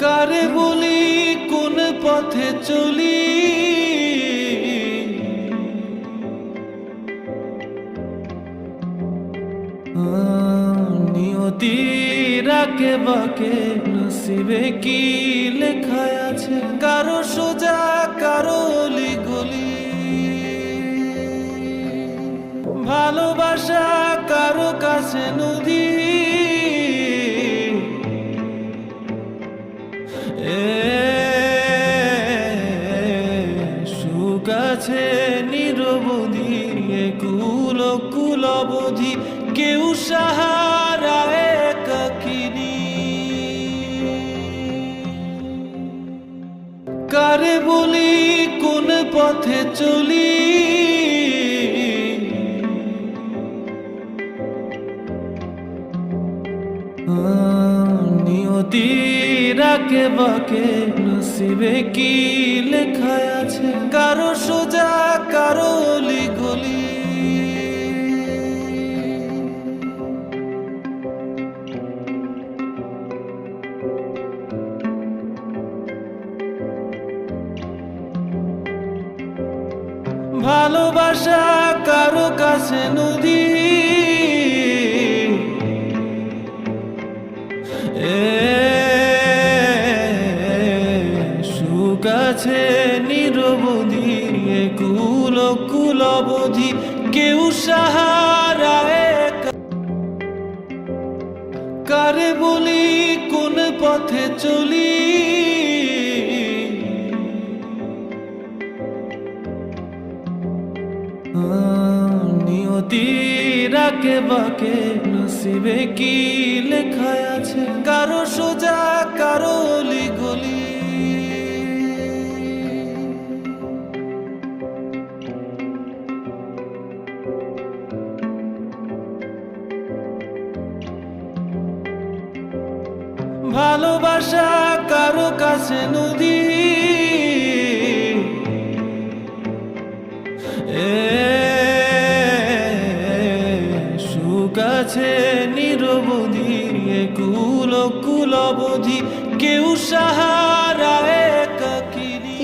কারে বলি কোন পথে চলি, নিয়তির আঁকে বাঁকে নসিবে কি লেখা আছে, কারো সোজা কারো অলি গলি, ভালোবাসা কারো কাছে নদী, সুখ আছে নিরবধি, কুল কুল অবধি, কেউ সাহারা একাকিনী। কারে বলি কোন পথে চলি, নিয়তির আঁকে বাঁকে নসিবে কি লেখা আছে, কারো সোজা কারো অলি গলি, ভালোবাসা কারো কাছে নদী, সুখ আছে নিরবধি, কুল কুল অবধি, কেউ সাহারা কারে বলি কোন পথে চলি, নিয়তির আঁকে বাঁকে নসিবে কি লেখা আছে, কারো সোজা কারো অলি গলি, ভালোবাসা কারো কাছে নদী, সুখ আছে নিরবধি, কুল কুল অবধি, কেউ সাহারা একাকিনী।